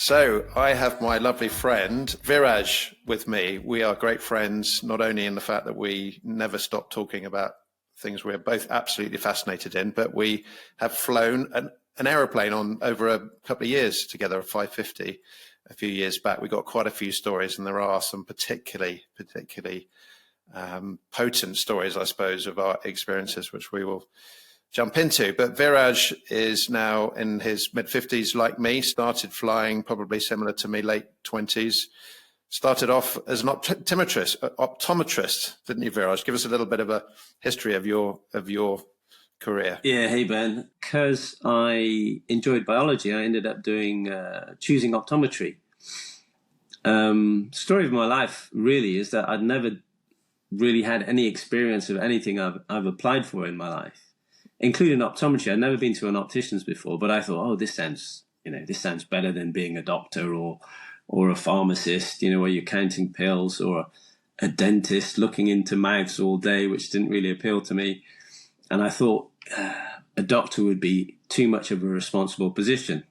So I have my lovely friend Veeraj with me. We are great friends, not only in the fact that we never stop talking about things we're both absolutely fascinated in, but we have flown an aeroplane on over a couple of years together, a 550, a few years back. We got quite a few stories, and there are some particularly potent stories, I suppose, of our experiences, which we will jump into. But Veeraj is now in his mid-50s, like me, started flying probably similar to me, late 20s. Started off as an optometrist, didn't you, Veeraj? Give us a little bit of a history of your career. Yeah, hey Ben. Because I enjoyed biology, I ended up choosing optometry. Story of my life really is that I'd never really had any experience of anything I've applied for in my life, including optometry. I'd never been to an optician's before, but I thought, oh, this sounds better than being a doctor or a pharmacist, where you're counting pills, or a dentist looking into mouths all day, which didn't really appeal to me. And I thought a doctor would be too much of a responsible position,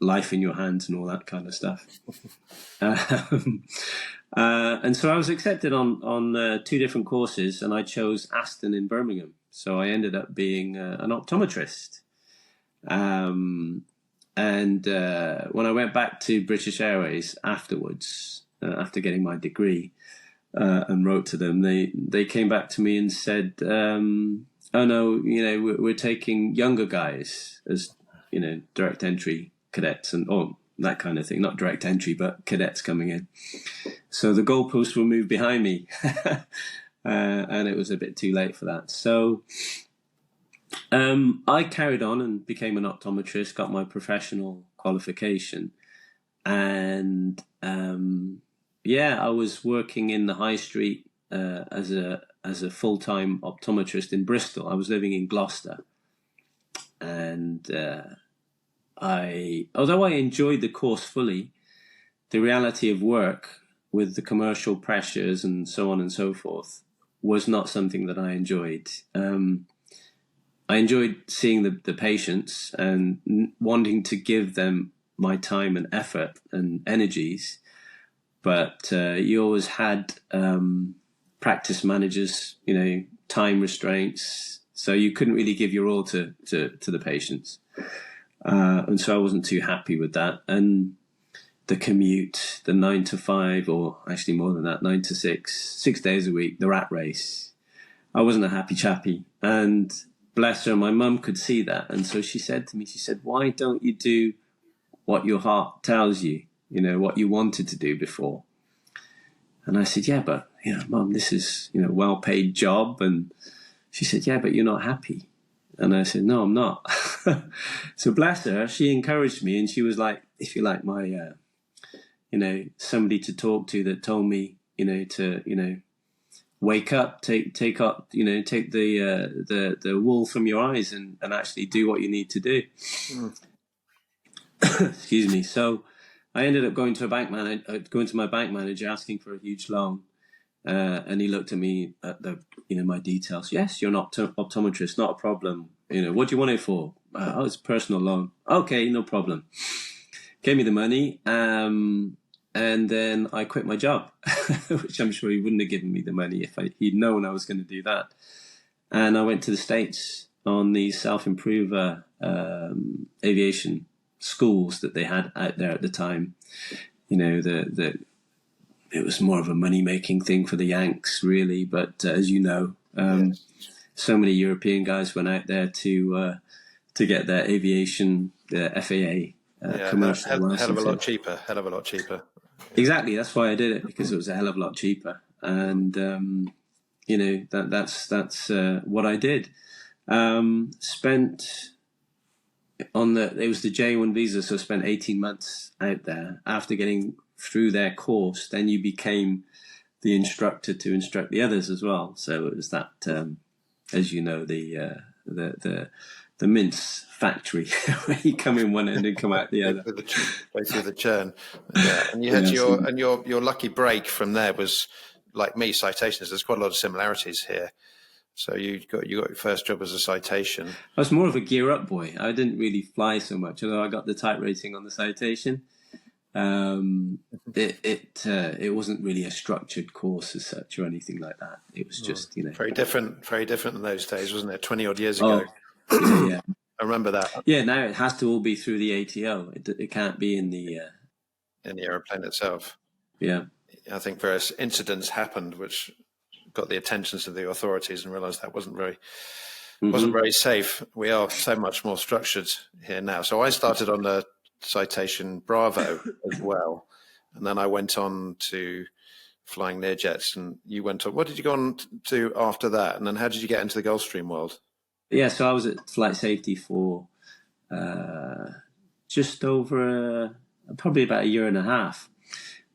life in your hands and all that kind of stuff. And so I was accepted on two different courses, and I chose Aston in Birmingham. So I ended up being an optometrist. And when I went back to British Airways afterwards, after getting my degree, and wrote to them, they came back to me and said, oh no, we're taking younger guys as, direct entry cadets and that kind of thing. Not direct entry, but cadets coming in. So the goalposts were moved behind me. And it was a bit too late for that. So I carried on and became an optometrist, got my professional qualification. And I was working in the high street as a full-time optometrist in Bristol. I was living in Gloucester. And although I enjoyed the course fully, the reality of work with the commercial pressures and so on and so forth was not something that I enjoyed. I enjoyed seeing the patients and wanting to give them my time and effort and energies, but you always had practice managers, time restraints, so you couldn't really give your all to the patients. And so I wasn't too happy with that. And the commute, the 9 to 5, or actually more than that, 9 to 6 days a week, the rat race. I wasn't a happy chappy. And bless her, my mum could see that. And so she said to me, why don't you do what your heart tells you, what you wanted to do before? And I said, yeah, but, Mum, this is, well-paid job. And she said, yeah, but you're not happy. And I said, no, I'm not. So bless her, she encouraged me, and she was like, if you like, my, somebody to talk to that told me, to, wake up, take up, take the wool from your eyes and actually do what you need to do. Excuse me. So I ended up going to my bank manager, asking for a huge loan. And he looked at me at my details. Yes, you're an optometrist, not a problem. What do you want it for? It's a personal loan. Okay, no problem. Gave me the money. And then I quit my job, which I'm sure he wouldn't have given me the money if he'd known I was going to do that. And I went to the States on the self-improver aviation schools that they had out there at the time. It was more of a money-making thing for the Yanks, really. But as you know, yes, so many European guys went out there to get their aviation, the FAA commercial license. Hell of a lot cheaper. Exactly. That's why I did it, because it was a hell of a lot cheaper. And, that's what I did. Spent on it was the J1 visa. So I spent 18 months out there. After getting through their course, then you became the instructor to instruct the others as well. So it was that, as you know, the mince factory where you come in one end and come out the other. Go through the churn. Yeah. And you had your lucky break from there was, like me, citations. There's quite a lot of similarities here. So you got your first job as a citation. I was more of a gear up boy. I didn't really fly so much, although I got the type rating on the citation. It wasn't really a structured course as such or anything like that. It was just, very different in those days, wasn't it? 20 odd years oh, ago. yeah. I remember that. Yeah, now it has to all be through the ATO. It can't be in the aeroplane itself. Yeah. I think various incidents happened which got the attentions of the authorities and realized that wasn't very safe. We are so much more structured here now. So I started on the Citation Bravo as well, and then I went on to flying Learjets, and you went on. What did you go on to after that? And then how did you get into the Gulfstream world? Yeah, so I was at flight safety for just over probably about a year and a half.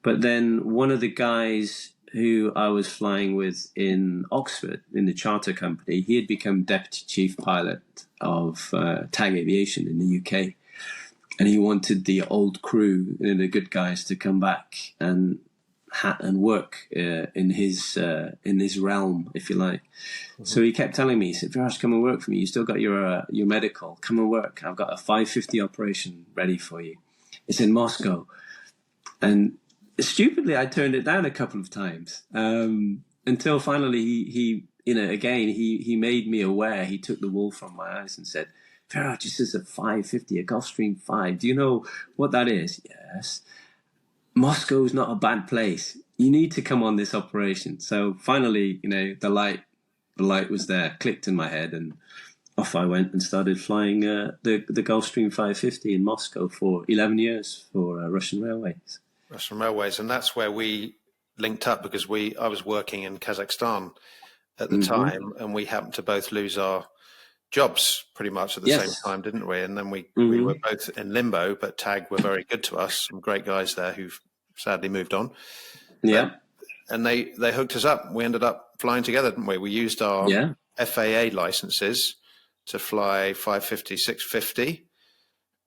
But then one of the guys who I was flying with in Oxford in the charter company, he had become deputy chief pilot of TAG Aviation in the UK. And he wanted the old crew, the good guys, to come back and work in his realm, if you like. Mm-hmm. So he kept telling me, he said, "Veeraj, come and work for me. You still got your medical. Come and work. I've got a 550 operation ready for you. It's in Moscow." And stupidly, I turned it down a couple of times until finally he made me aware. He took the wool from my eyes and said, "Veeraj, this is a 550, a Gulfstream 5. Do you know what that is?" "Yes." "Moscow is not a bad place. You need to come on this operation." So finally, the light was there, clicked in my head, and off I went and started flying the Gulfstream 550 in Moscow for 11 years for Russian Railways. And that's where we linked up, because I was working in Kazakhstan at the time, and we happened to both lose our jobs pretty much at the same time, didn't we? And then we were both in limbo, but TAG were very good to us. Some great guys there who've sadly moved on. Yeah. And they hooked us up. We ended up flying together, didn't we? We used our FAA licenses to fly 550, 650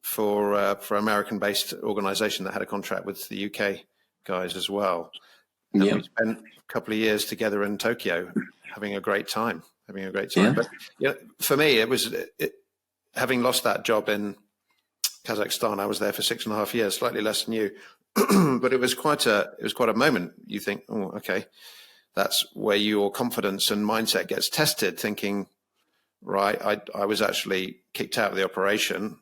for American-based organisation that had a contract with the UK guys as well. And we spent a couple of years together in Tokyo having a great time. Yeah. But for me, it was having lost that job in Kazakhstan. I was there for 6.5 years, slightly less than you, but it was quite a moment. You think, oh, okay, that's where your confidence and mindset gets tested. Thinking, right, I was actually kicked out of the operation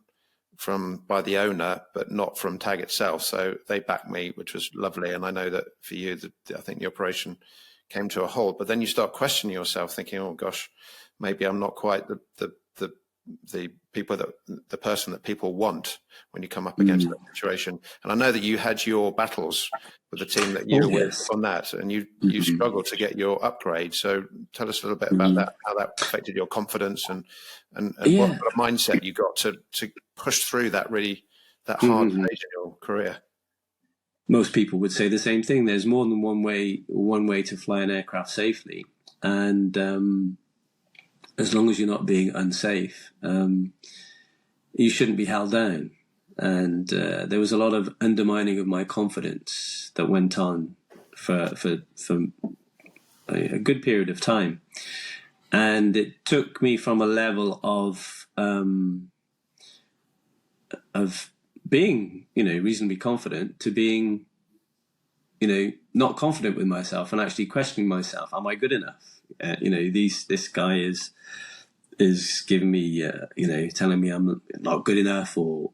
by the owner, but not from TAG itself. So they backed me, which was lovely. And I know that for you, I think the operation came to a halt. But then you start questioning yourself, thinking, oh gosh, maybe I'm not quite the person that people want when you come up against that situation. And I know that you had your battles with the team that you were with on that, and you struggled to get your upgrade. So tell us a little bit about that, how that affected your confidence and what kind of mindset you got to push through that hard stage in your career. Most people would say the same thing. There's more than one way to fly an aircraft safely, and as long as you're not being unsafe, you shouldn't be held down. And there was a lot of undermining of my confidence that went on for a good period of time, and it took me from a level of being, reasonably confident to being, not confident with myself and actually questioning myself. Am I good enough? This guy is giving me, telling me I'm not good enough or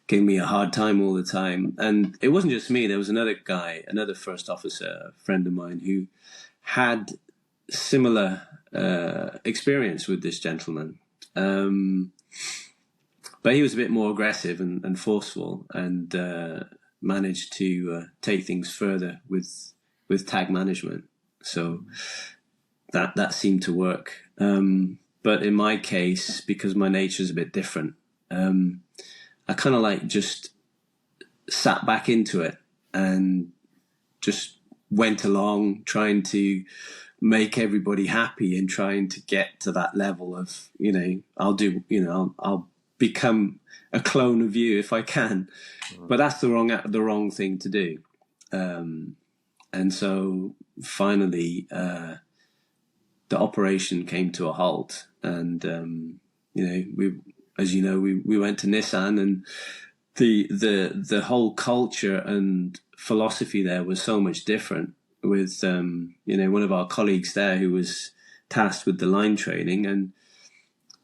giving me a hard time all the time. And it wasn't just me. There was another guy, another first officer, a friend of mine, who had similar experience with this gentleman. But he was a bit more aggressive and forceful, and managed to take things further with TAG management. So that seemed to work. But in my case, because my nature is a bit different, I kind of just sat back into it and just went along trying to make everybody happy and trying to get to that level of, I'll become a clone of you if I can, but that's the wrong thing to do. And so finally, the operation came to a halt, and we went to Nissan, and the whole culture and philosophy there was so much different. With one of our colleagues there who was tasked with the line training, and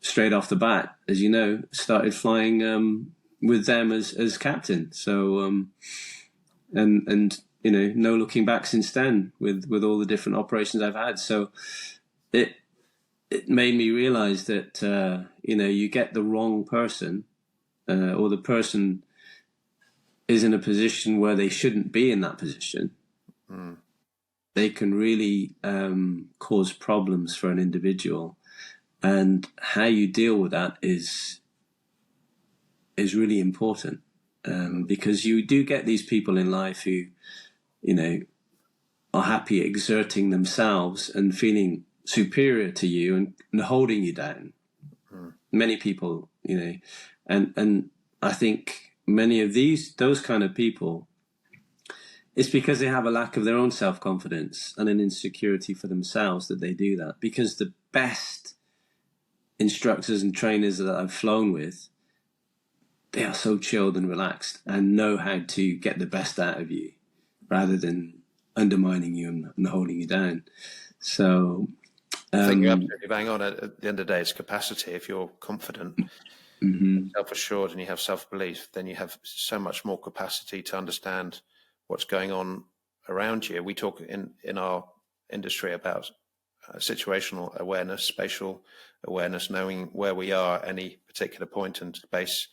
straight off the bat, as you know, started flying with them as captain. So and no looking back since then with all the different operations I've had. So it made me realize that you get the wrong person, or the person is in a position where they shouldn't be in that position. They can really cause problems for an individual, and how you deal with that is really important, because you do get these people in life who are happy exerting themselves and feeling superior to you and holding you down. Many people, and I think many of those kind of people, it's because they have a lack of their own self-confidence and an insecurity for themselves that they do that. Because the best instructors and trainers that I've flown with, they are so chilled and relaxed and know how to get the best out of you rather than undermining you and holding you down. So I think you're absolutely bang on. At the end of the day, it's capacity. If you're confident, self-assured, and you have self-belief, then you have so much more capacity to understand what's going on around you. We talk in our industry about situational awareness, spatial awareness, knowing where we are at any particular point in space,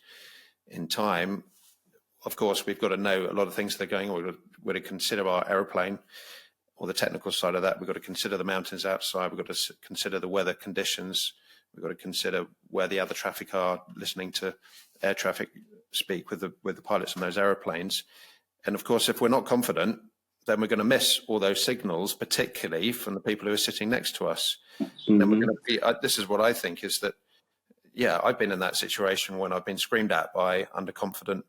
in time. Of course, we've got to know a lot of things that are going on. We've got to consider our aeroplane, or the technical side of that. We've got to consider the mountains outside. We've got to consider the weather conditions. We've got to consider where the other traffic are, listening to air traffic speak with the pilots on those aeroplanes. And of course, if we're not confident, then we're going to miss all those signals, particularly from the people who are sitting next to us. Then we're going to be, this is what I think is that, yeah, I've been in that situation when I've been screamed at by underconfident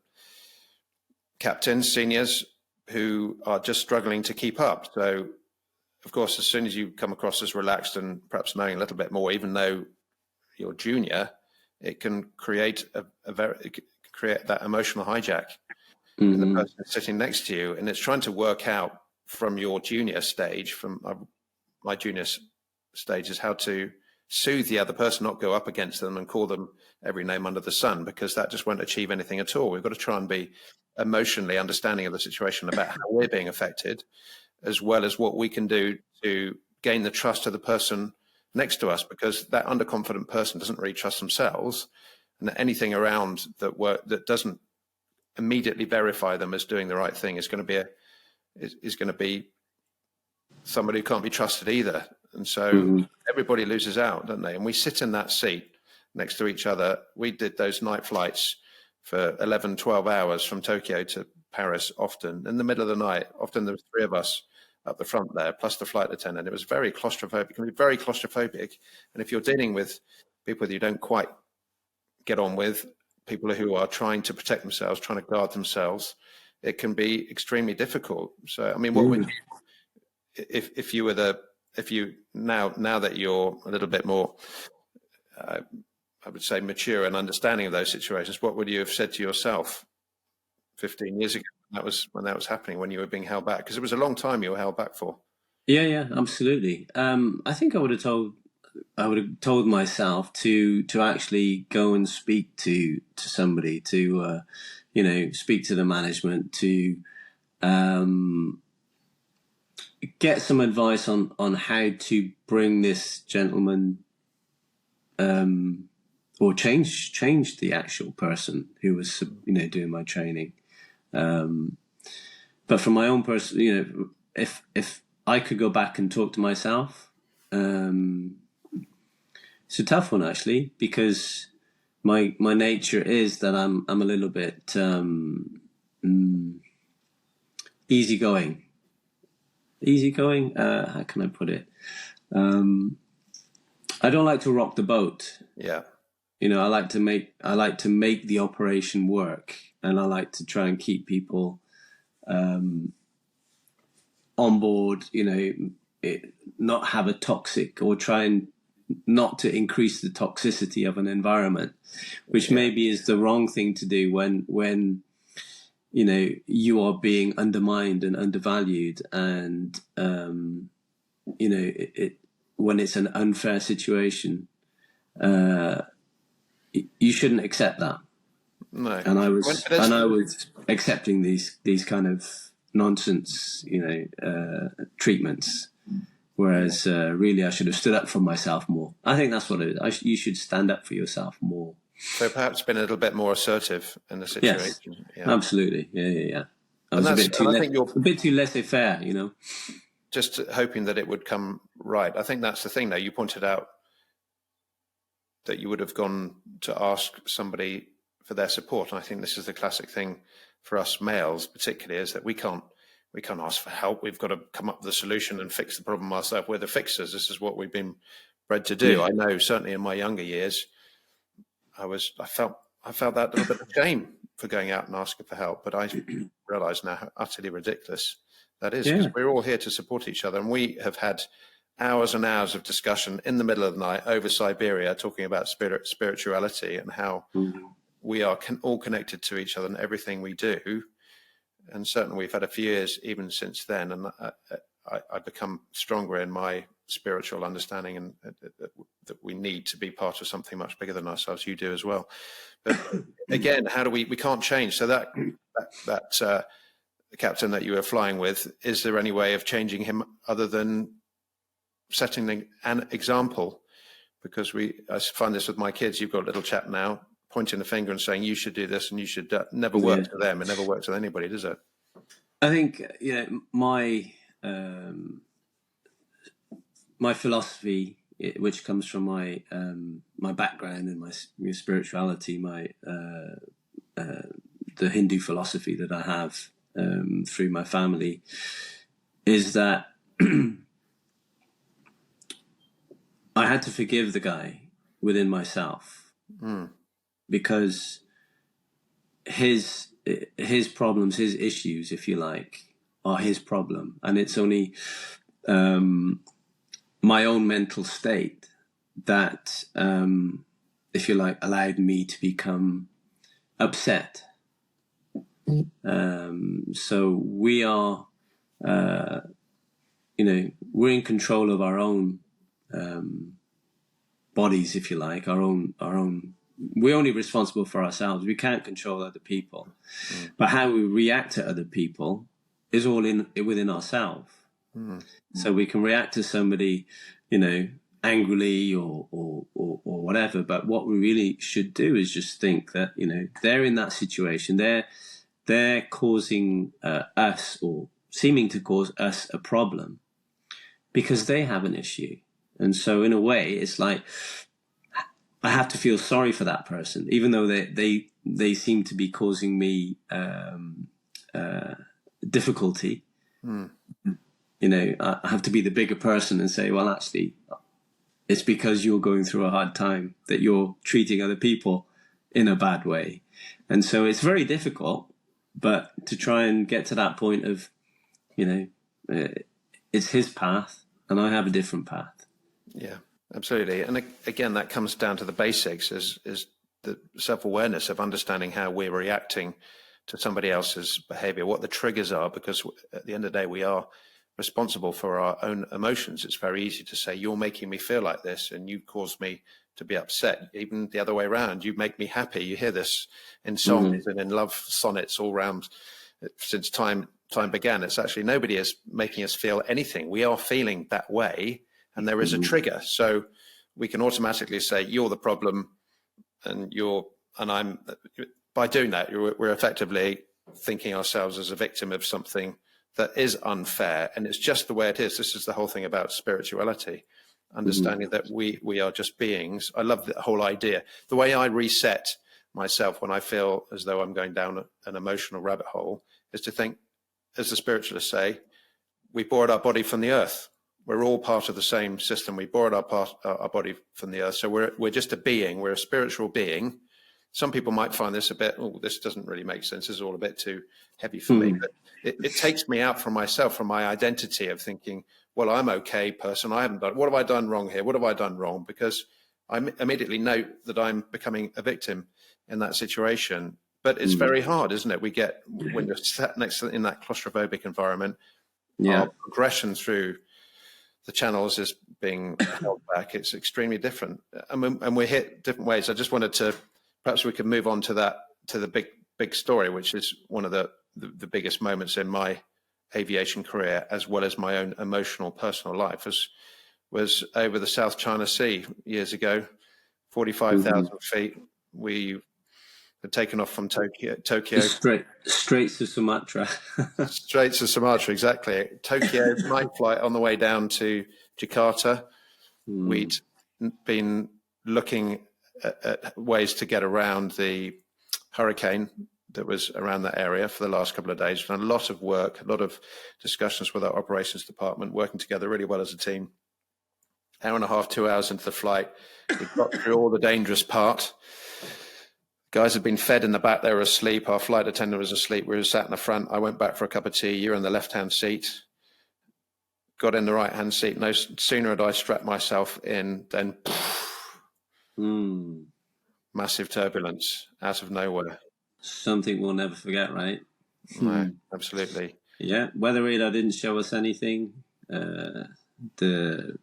captains, seniors, who are just struggling to keep up. So, of course, as soon as you come across as relaxed and perhaps knowing a little bit more, even though you're junior, it can create create that emotional hijack in the person sitting next to you. And it's trying to work out from your junior stage, from my junior stage, is how to soothe the other person, not go up against them and call them every name under the sun, because that just won't achieve anything at all. We've got to try and be emotionally understanding of the situation, about how we're being affected, as well as what we can do to gain the trust of the person next to us, because that underconfident person doesn't really trust themselves, and anything around that doesn't immediately verify them as doing the right thing is going to be somebody who can't be trusted either. And so everybody loses out, don't they? And we sit in that seat next to each other. We did those night flights for 11, 12 hours from Tokyo to Paris, often in the middle of the night. Often there was three of us up the front there, plus the flight attendant. It was very claustrophobic. It can be very claustrophobic. And if you're dealing with people that you don't quite get on with, people who are trying to protect themselves, trying to guard themselves, it can be extremely difficult. So, I mean, what would you, if you now that you're a little bit more, I would say, mature and understanding of those situations, what would you have said to yourself 15 years ago when that was happening, when you were being held back? Because it was a long time you were held back for. Yeah, absolutely. I think I would have told myself to actually go and speak to somebody, to speak to the management, to get some advice on how to bring this gentleman, or change the actual person who was doing my training. But from my own person, if I could go back and talk to myself, it's a tough one, actually, because my nature is that I'm a little bit easygoing. How can I put it? I don't like to rock the boat. Yeah. I like to make the operation work, and I like to try and keep people on board. Not have a toxic, or try and not to increase the toxicity of an environment, which maybe is the wrong thing to do when you know you are being undermined and undervalued, and you know when it's an unfair situation, you shouldn't accept that. No. And I was accepting these kind of nonsense, you know, treatments. Whereas really, I should have stood up for myself more. I think that's what it is. You should stand up for yourself more. So perhaps been a little bit more assertive in the situation. Yes, yeah. Absolutely. Yeah. I was a bit too laissez-faire, you know. Just hoping that it would come right. I think that's the thing, though. You pointed out that you would have gone to ask somebody for their support. And I think this is the classic thing for us males, particularly, is that we can't ask for help. We've got to come up with a solution and fix the problem ourselves. We're the fixers. This is what we've been bred to do. Yeah. I know certainly in my younger years, I felt that little bit of shame for going out and asking for help. But I realise now how utterly ridiculous that is, because we're all here to support each other. And we have had hours and hours of discussion in the middle of the night over Siberia, talking about spirituality and how we are all connected to each other in everything we do. And certainly we've had a few years even since then, and I become stronger in my spiritual understanding, and that we need to be part of something much bigger than ourselves. You do as well. But again, how do we can't change. So that captain that you were flying with, is there any way of changing him other than setting an example? Because I find this with my kids. You've got a little chap now pointing the finger and saying you should do this and you should never work for them. It never works with anybody, does it? I think my my philosophy, which comes from my my background and my spirituality, the Hindu philosophy that I have through my family, is that I had to forgive the guy within myself, because his problems, his issues, if you like, are his problem, and it's only my own mental state that, if you like, allowed me to become upset. So we are, we're in control of our own bodies, if you like, our own. We're only responsible for ourselves. We can't control other people, but how we react to other people is all within ourselves. So we can react to somebody, angrily or whatever. But what we really should do is just think that they're in that situation. They're causing us, or seeming to cause us, a problem because they have an issue. And so in a way, it's like I have to feel sorry for that person, even though they seem to be causing me difficulty. I have to be the bigger person and say, well, actually, it's because you're going through a hard time that you're treating other people in a bad way. And so it's very difficult, but to try and get to that point of, it's his path and I have a different path. Yeah, absolutely. And again, that comes down to the basics, is the self-awareness of understanding how we're reacting to somebody else's behavior, what the triggers are, because at the end of the day, we are responsible for our own emotions. It's very easy to say, you're making me feel like this and you caused me to be upset. Even the other way around, you make me happy. You hear this in songs and in love sonnets all around since time began. It's actually nobody is making us feel anything. We are feeling that way, and there is a trigger. So we can automatically say, you're the problem, and I'm. By doing that, we're effectively thinking ourselves as a victim of something that is unfair, and it's just the way it is. This is the whole thing about spirituality, understanding that we are just beings. I love the whole idea. The way I reset myself when I feel as though I'm going down an emotional rabbit hole is to think, as the spiritualists say, we borrowed our body from the earth. We're all part of the same system. We borrowed our body from the earth. So we're just a being. We're a spiritual being. Some people might find this a bit, this doesn't really make sense. This is all a bit too heavy for me. But it takes me out from myself, from my identity of thinking, well, I'm okay person. I haven't done, what have I done wrong here? What have I done wrong? Because I immediately note that I'm becoming a victim in that situation. But it's very hard, isn't it? We get, when you're sat next to, in that claustrophobic environment, our progression through the channels is being held back. It's extremely different. And we're hit different ways. I just wanted to, perhaps we could move on to that, to the big story, which is one of the biggest moments in my aviation career, as well as my own emotional personal life, was over the South China Sea years ago, 45,000 feet. We had taken off from Tokyo. Straight to Sumatra. Straight to Sumatra, exactly. Tokyo, night flight on the way down to Jakarta. We'd been looking at ways to get around the hurricane that was around that area for the last couple of days. We've done a lot of work, a lot of discussions with our operations department, working together really well as a team. Hour and a half, 2 hours into the flight, we got through all the dangerous part. Guys had been fed in the back, they were asleep. Our flight attendant was asleep. We were sat in the front. I went back for a cup of tea. You're in the left-hand seat. Got in the right-hand seat. No sooner had I strapped myself in, then massive turbulence out of nowhere. Something we'll never forget, right? No, absolutely. Yeah, weather radar didn't show us anything. The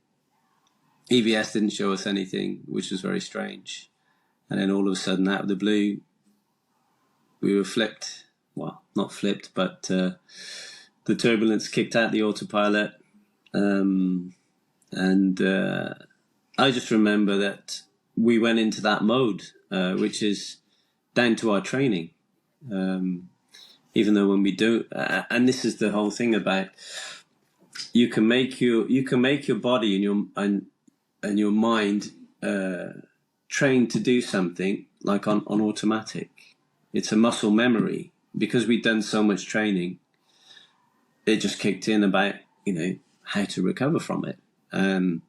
EVS didn't show us anything, which was very strange. And then all of a sudden, out of the blue, we were flipped. Well, not flipped, but the turbulence kicked out the autopilot. And I just remember that we went into that mode, which is down to our training. Even though when we do, and this is the whole thing about, you can make your body and your mind trained to do something like on automatic. It's a muscle memory, because we've done so much training. It just kicked in about, how to recover from it. And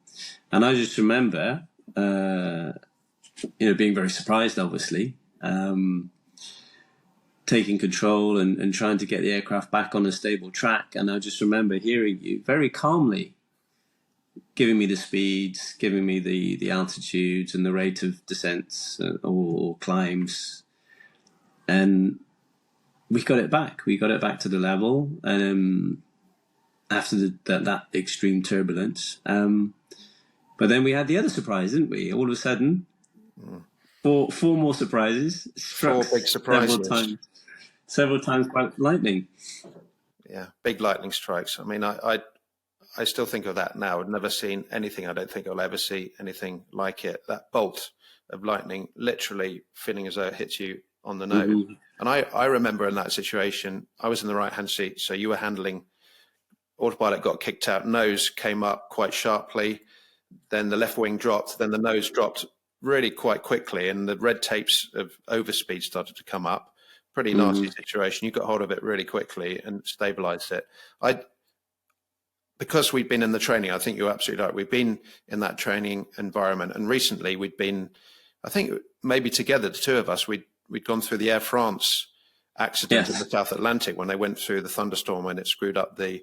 I just remember, being very surprised, obviously, taking control and trying to get the aircraft back on a stable track. And I just remember hearing you very calmly giving me the speeds, giving me the altitudes and the rate of descents or climbs. And we got it back. We got it back to the level after that extreme turbulence. But then we had the other surprise, didn't we? All of a sudden, four more surprises. Four big surprises. Several times by lightning. Yeah, big lightning strikes. I mean, I still think of that now. I've never seen anything. I don't think I'll ever see anything like it. That bolt of lightning literally feeling as though it hits you on the nose. And I remember in that situation, I was in the right-hand seat, so you were handling, autopilot got kicked out, nose came up quite sharply, then the left wing dropped, then the nose dropped really quite quickly, and the red tapes of overspeed started to come up. Pretty nasty situation. You got hold of it really quickly and stabilized it. Because we'd been in the training, I think you're absolutely right. We've been in that training environment, and recently we'd been, I think maybe together, the two of us, we'd gone through the Air France accident in the South Atlantic when they went through the thunderstorm and it screwed up the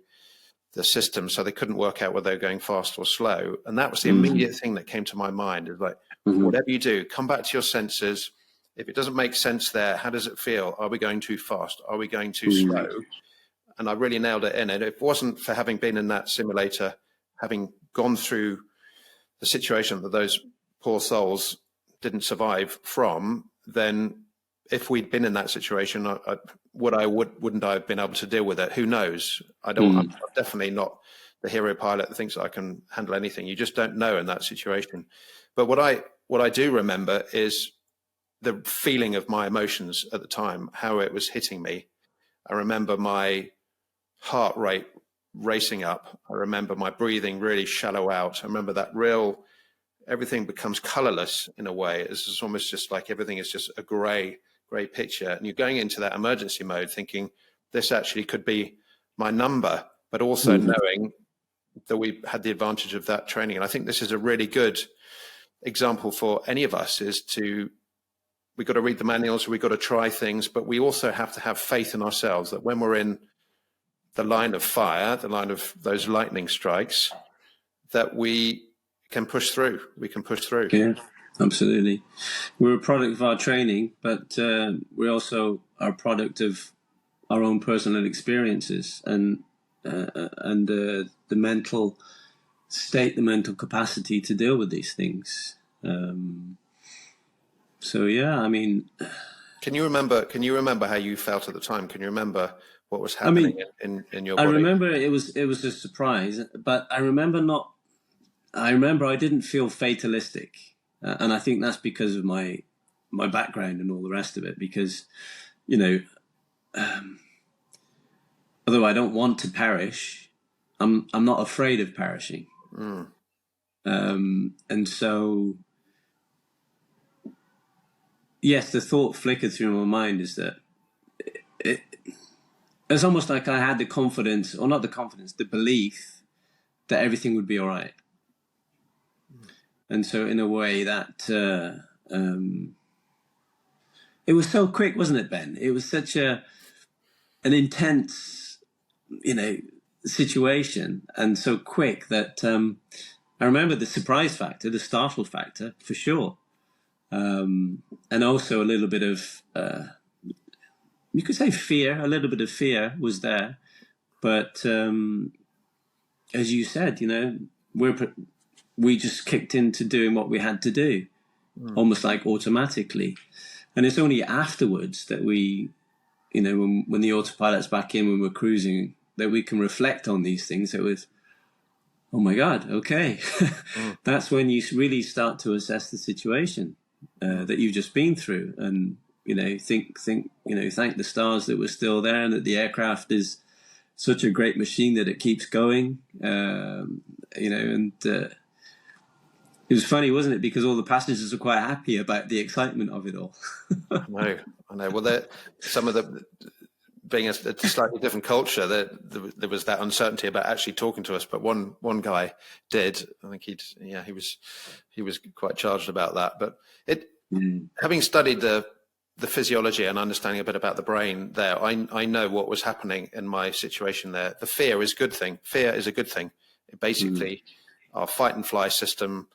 system, so they couldn't work out whether they were going fast or slow. And that was the immediate thing that came to my mind. Is like, whatever you do, come back to your senses. If it doesn't make sense there, how does it feel? Are we going too fast? Are we going too slow? And I really nailed it in. And if it wasn't for having been in that simulator, having gone through the situation that those poor souls didn't survive from, then if we'd been in that situation, wouldn't I have been able to deal with it? Who knows? I'm definitely not the hero pilot that thinks I can handle anything. You just don't know in that situation. But what I do remember is the feeling of my emotions at the time, how it was hitting me. I remember my heart rate racing up. I remember my breathing really shallow out. I remember that everything becomes colorless in a way. It's almost just like everything is just a gray picture. And you're going into that emergency mode thinking this actually could be my number, but also knowing that we had the advantage of that training. And I think this is a really good example for any of us, is we've got to read the manuals, we've got to try things, but we also have to have faith in ourselves that when we're in the line of fire, the line of those lightning strikes, that we can push through. We can push through. Yeah, absolutely. We're a product of our training, but we also are a product of our own personal experiences and the mental state, the mental capacity to deal with these things. So yeah, I mean, can you remember how you felt at the time? Can you remember what was happening in your body? I remember it was a surprise, but I remember I didn't feel fatalistic, and I think that's because of my background and all the rest of it. Because, you know, although I don't want to perish, I'm not afraid of perishing. And so, yes, the thought flickered through my mind is that it's almost like I had the confidence, or not the confidence, the belief that everything would be all right. And so, in a way, that it was so quick, wasn't it, Ben? It was such an intense, situation, and so quick that I remember the surprise factor, the startle factor, for sure, and also a little bit of, you could say fear. A little bit of fear was there, but as you said, we just kicked into doing what we had to do, almost like automatically. And it's only afterwards that we, when the autopilot's back in, when we're cruising, that we can reflect on these things. It was, oh my God, okay. That's when you really start to assess the situation that you've just been through, and thank the stars that we're still there, and that the aircraft is such a great machine that it keeps going. It was funny, wasn't it? Because all the passengers were quite happy about the excitement of it all. I know. Well, some of the, being a slightly different culture, there was that uncertainty about actually talking to us. But one guy did. I think he was quite charged about that. But having studied the physiology and understanding a bit about the brain there, I know what was happening in my situation there. The fear is a good thing. Fear is a good thing. It basically, our fight and fly system,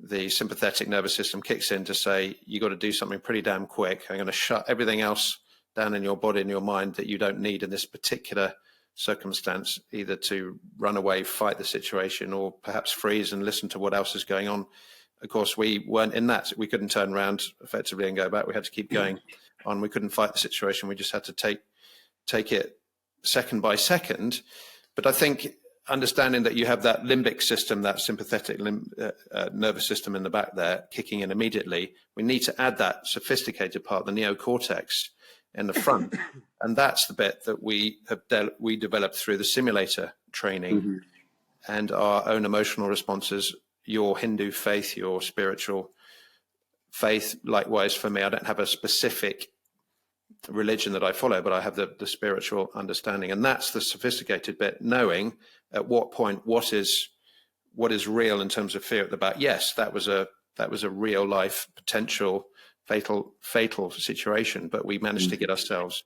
the sympathetic nervous system, kicks in to say, you got to do something pretty damn quick. I'm going to shut everything else down in your body and your mind that you don't need in this particular circumstance, either to run away, fight the situation, or perhaps freeze and listen to what else is going on. Of course, we weren't in that. We couldn't turn around effectively and go back. We had to keep going on. We couldn't fight the situation. We just had to take it second by second. But I think understanding that you have that limbic system, that sympathetic nervous system in the back there kicking in immediately, we need to add that sophisticated part, the neocortex, in the front. And that's the bit that we developed through the simulator training and our own emotional responses. Your Hindu faith, your spiritual faith, likewise for me, I don't have a specific religion that I follow, but I have the spiritual understanding. And that's the sophisticated bit, knowing at what point what is real in terms of fear at the back. Yes, that was a real life potential fatal situation, but we managed to get ourselves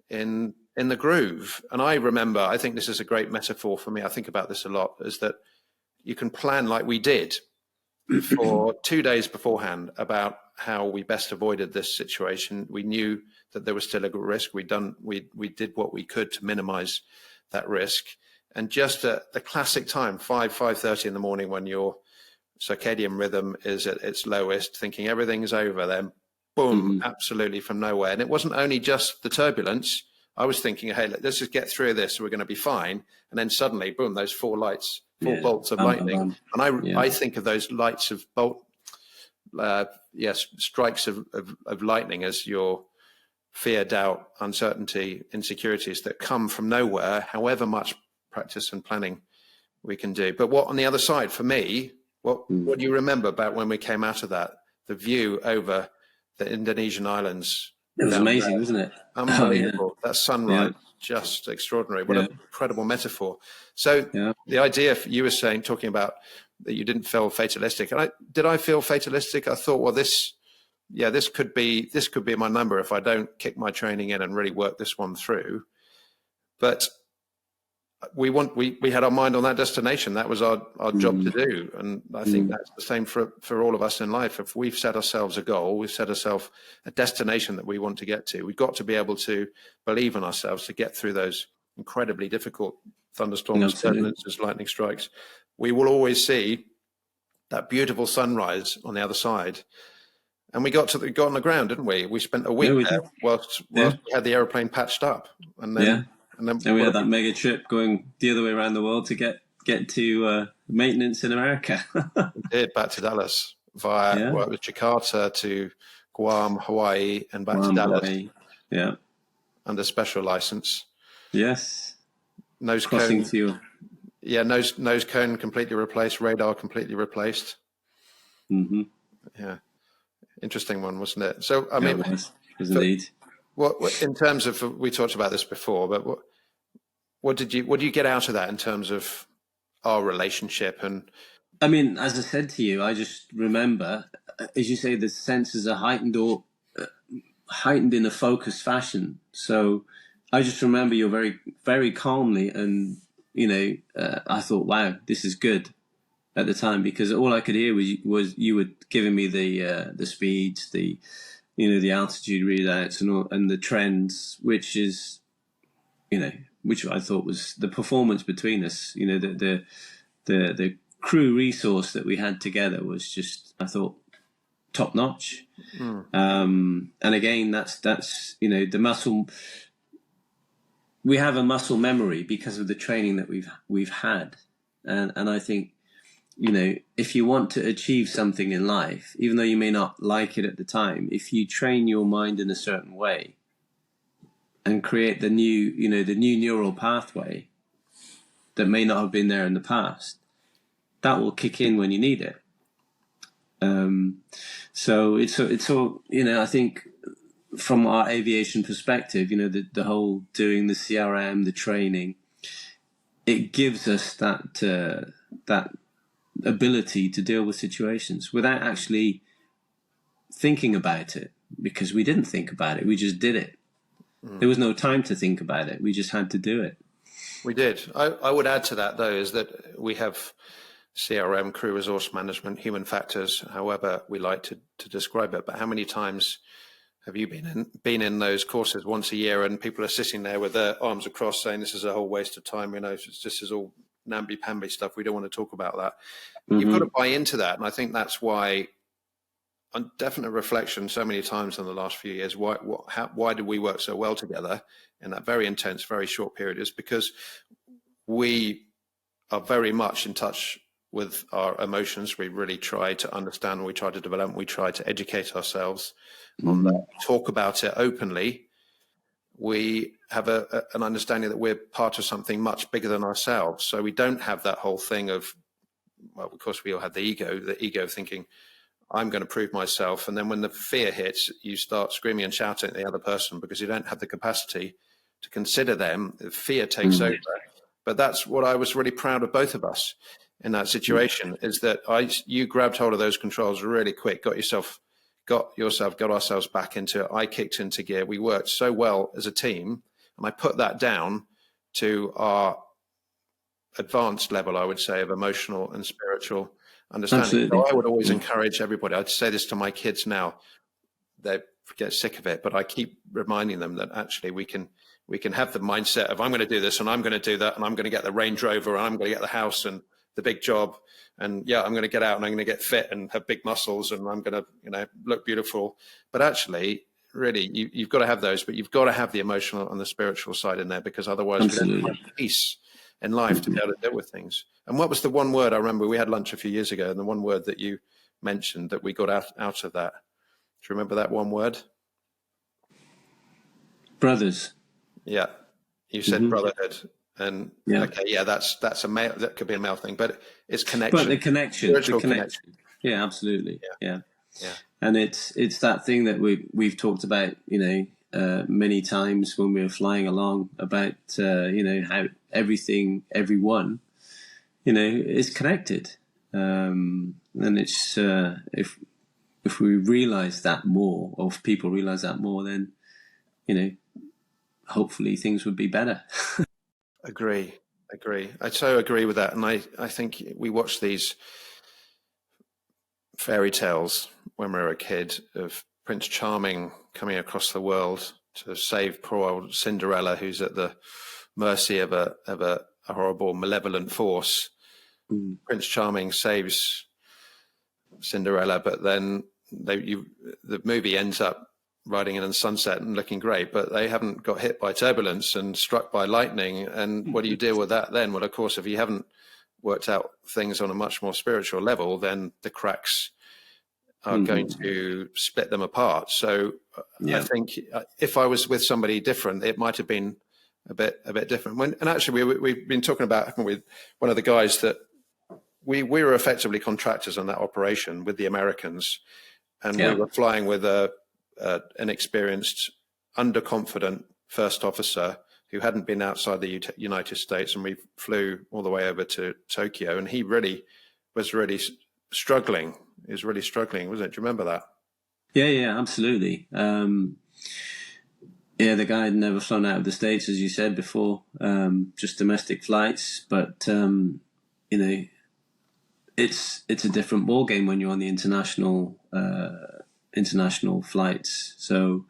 in the groove. And I remember, I think this is a great metaphor for me, I think about this a lot, is that you can plan like we did for 2 days beforehand about how we best avoided this situation. We knew that there was still a risk. We did what we could to minimize that risk. And just at the classic time, 5:30 in the morning, when your circadian rhythm is at its lowest, thinking everything's over, then boom, absolutely from nowhere. And it wasn't only just the turbulence. I was thinking, hey, let's just get through this. We're going to be fine. And then suddenly, boom, those four bolts of lightning. And I think of those lights of strikes of lightning as your fear, doubt, uncertainty, insecurities that come from nowhere, however much practice and planning we can do. But what on the other side, for me, what do you remember about when we came out of that, the view over the Indonesian islands? It was amazing, wasn't it? Unbelievable. That sunrise, just extraordinary. What an incredible metaphor. So the idea you were saying, talking about that you didn't feel fatalistic. And did I feel fatalistic? I thought, well, this could be my number if I don't kick my training in and really work this one through. But we had our mind on that destination. That was our job to do. And I think that's the same for all of us in life. If we've set ourselves a goal, we've set ourselves a destination that we want to get to, we've got to be able to believe in ourselves to get through those incredibly difficult thunderstorms, turbulences, lightning strikes. We will always see that beautiful sunrise on the other side. And we got on the ground, didn't we? We spent a week there whilst we had the aeroplane patched up. And then we had that mega trip going the other way around the world to get to maintenance in America. We did, back to Dallas via it was Jakarta to Guam, Hawaii, and back to Dallas. Hawaii. Yeah. Under special license. Yes. Nose crossing cone. fuel. Yeah, nose cone completely replaced, radar completely replaced. Mm-hmm. Yeah. Interesting one, wasn't it? So, I mean, it was indeed. What in terms of, we talked about this before, but what do you get out of that in terms of our relationship? And I mean, as I said to you, I just remember, as you say, the senses are heightened in a focused fashion. So I just remember you very, very calmly, and I thought, wow, this is good at the time, because all I could hear was you were giving me the speeds, the altitude readouts and the trends, which I thought was the performance between us. The crew resource that we had together was just, I thought, top notch. And again, that's the muscle. We have a muscle memory because of the training that we've had, and I think, if you want to achieve something in life, even though you may not like it at the time, if you train your mind in a certain way and create the new neural pathway that may not have been there in the past, that will kick in when you need it. So it's all, I think from our aviation perspective, the whole doing the CRM, the training, it gives us that ability to deal with situations without actually thinking about it, because we didn't think about it. We just did it. There was no time to think about it. We just had to do it. We did. I would add to that, though, is that we have CRM, crew resource management, human factors, however we like to describe it. But how many times have you been in those courses once a year, and people are sitting there with their arms across saying, this is a whole waste of time, this is all namby-pamby stuff, we don't want to talk about that. You've got to buy into that. And I think that's why, on definite reflection so many times in the last few years, why did we work so well together in that very intense, very short period, is because we are very much in touch with our emotions. We really try to understand, we try to develop, we try to educate ourselves on that, talk about it openly. We have an understanding that we're part of something much bigger than ourselves. So we don't have that whole thing of, well, of course we all have the ego thinking, I'm going to prove myself. And then when the fear hits, you start screaming and shouting at the other person because you don't have the capacity to consider them. Fear takes over. But that's what I was really proud of both of us in that situation, is that you grabbed hold of those controls really quick, got ourselves back into it. I kicked into gear. We worked so well as a team, and I put that down to our advanced level, I would say, of emotional and spiritual understanding. Absolutely. So I would always encourage everybody. I'd say this to my kids now. They get sick of it, but I keep reminding them that actually we can have the mindset of, I'm going to do this and I'm going to do that, and I'm going to get the Range Rover and I'm going to get the house and the big job, and I'm going to get out and I'm going to get fit and have big muscles and I'm going to look beautiful. But actually, really, you've got to have those, but you've got to have the emotional and the spiritual side in there, because otherwise we don't have peace in life to be able to deal with things. And what was the one word? I remember we had lunch a few years ago, and the one word that you mentioned that we got out of that. Do you remember that one word? Brothers. Yeah, you said brotherhood, and that's a male. That could be a male thing, but it's connection. But the connection. Yeah, absolutely. Yeah. And it's that thing that we've talked about, many times when we were flying along, about how everyone, is connected, and it's if we realize that more, or if people realize that more, then hopefully things would be better. Agree. agree. I so agree with that. And I think we watch these fairy tales when we were a kid of Prince Charming coming across the world to save poor old Cinderella, who's at the mercy of a horrible, malevolent force. Mm. Prince Charming saves Cinderella, but then the movie ends up riding in the sunset and looking great, but they haven't got hit by turbulence and struck by lightning. And what do you deal with that then? Well, of course, if you haven't worked out things on a much more spiritual level, then the cracks are going to split them apart. So I think if I was with somebody different, it might have been a bit different. And actually, we've been talking about with one of the guys that we were effectively contractors on that operation with the Americans, and we were flying with an experienced, underconfident first officer who hadn't been outside the United States, and we flew all the way over to Tokyo, and he was really struggling. He was really struggling, wasn't it? Do you remember that? Yeah, absolutely. The guy had never flown out of the States, as you said before, just domestic flights. But it's a different ball game when you're on the international flights. So,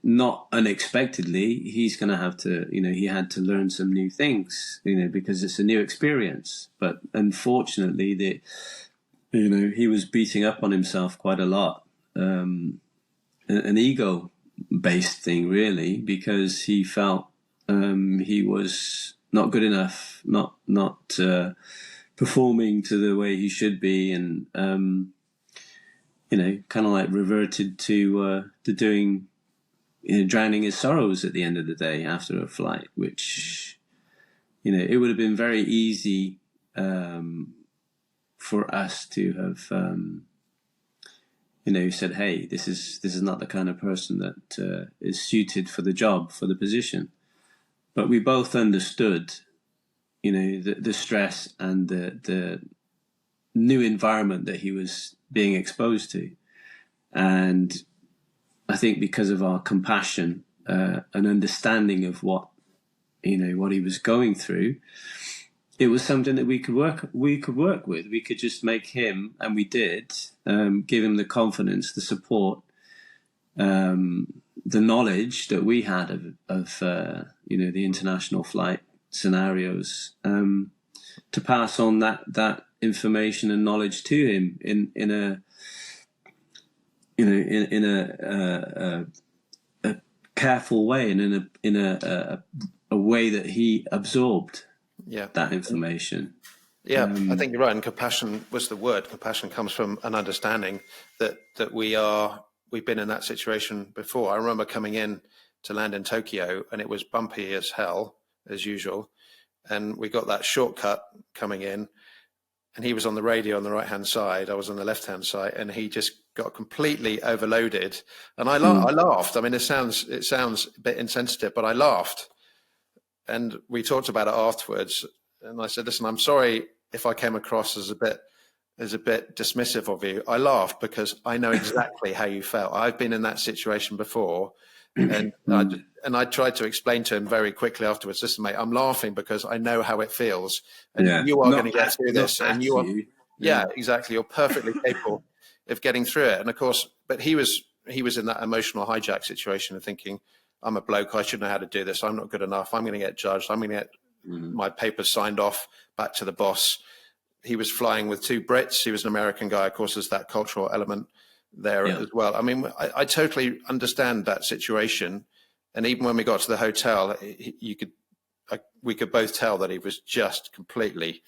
not unexpectedly, he's going to have to, he had to learn some new things, because it's a new experience. But unfortunately, he was beating up on himself quite a lot. An ego-based thing, really, because he felt he was not good enough, not performing to the way he should be, and kind of like reverted to doing, drowning his sorrows at the end of the day after a flight, which, it would have been very easy for us to have, said, hey, this is not the kind of person that is suited for the job, for the position. But we both understood, the stress and the new environment that he was being exposed to. And I think because of our compassion and understanding of what he was going through, it was something that we could work with. We could just make him, and we did, give him the confidence, the support, the knowledge that we had of the international flight scenarios, to pass on that information and knowledge to him in a careful way, and in a way that he absorbed that information. I think you're right. And compassion was the word. Compassion comes from an understanding that we've been in that situation before. I remember coming in to land in Tokyo, and it was bumpy as hell, as usual. And we got that shortcut coming in, and he was on the radio on the right-hand side. I was on the left-hand side, and he just got completely overloaded. And I laughed. I mean, it sounds a bit insensitive, but I laughed. And we talked about it afterwards. And I said, listen, I'm sorry if I came across as a bit dismissive of you. I laughed because I know exactly how you felt. I've been in that situation before. And I tried to explain to him very quickly afterwards, listen, mate, I'm laughing because I know how it feels. And you are going to get through this. And you are, exactly. You're perfectly capable of getting through it. And of course, but he was in that emotional hijack situation of thinking, I'm a bloke, I should know how to do this. I'm not good enough. I'm going to get judged. I'm going to get my papers signed off back to the boss. He was flying with two Brits. He was an American guy. Of course, there's that cultural element there as well. I mean, I totally understand that situation. And even when we got to the hotel, we could both tell that he was just completely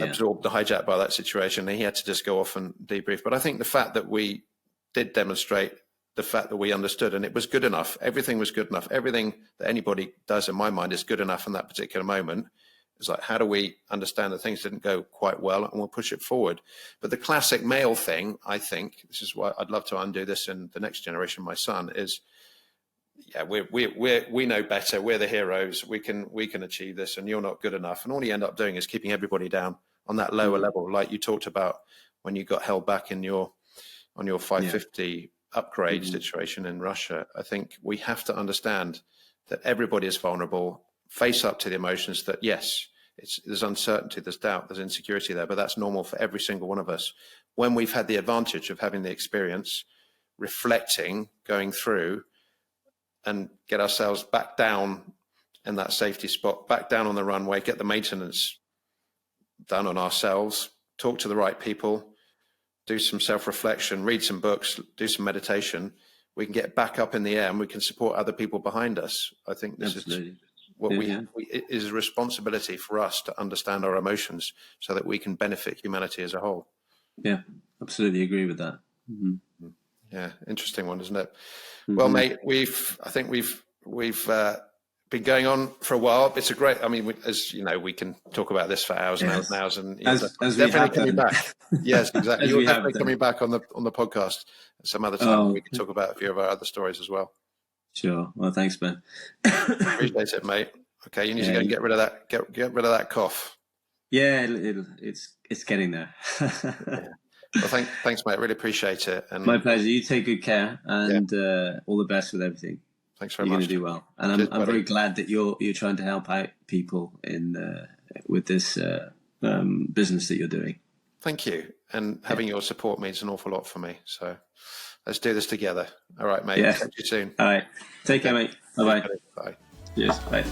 absorbed, hijacked by that situation. And he had to just go off and debrief. But I think the fact that we did demonstrate the fact that we understood, and it was good enough. Everything was good enough. Everything that anybody does, in my mind, is good enough in that particular moment. It's like, how do we understand that things didn't go quite well, and we'll push it forward? But the classic male thing, I think, this is why I'd love to undo this in the next generation, my son, is, we know better. We're the heroes. We can achieve this, and you're not good enough. And all you end up doing is keeping everybody down on that lower level, like you talked about when you got held back on your 550 upgrade situation in Russia. I think we have to understand that everybody is vulnerable face up to the emotions that, yes, there's uncertainty, there's doubt, there's insecurity there, but that's normal for every single one of us. When we've had the advantage of having the experience, reflecting, going through, and get ourselves back down in that safety spot, back down on the runway, get the maintenance done on ourselves, talk to the right people, do some self-reflection, read some books, do some meditation, we can get back up in the air and we can support other people behind us. I think this Absolutely. is what it is a responsibility for us to understand our emotions so that we can benefit humanity as a whole. Yeah, absolutely agree with that. Mm-hmm. Yeah, interesting one, isn't it? Mm-hmm. Well, mate, I think we've been going on for a while. It's a great. I mean, as you know, we can talk about this for hours and hours and hours. And as definitely coming back. Yes, exactly. You're definitely coming back on the podcast some other time. We can talk about a few of our other stories as well. Sure. Well, thanks, Ben. Appreciate it, mate. Okay, you need to go and get rid of that. Get rid of that cough. Yeah, it's getting there. Yeah. Well, thanks, mate. Really appreciate it. And my pleasure. You take good care, and all the best with everything. Thanks very much. You're going to do well, and I'm very glad that you're trying to help out people with this business that you're doing. Thank you, and having your support means an awful lot for me. So let's do this together. All right, mate. Yeah. Talk to you soon. All right. Take care, mate. Bye-bye. Bye. Cheers. Bye.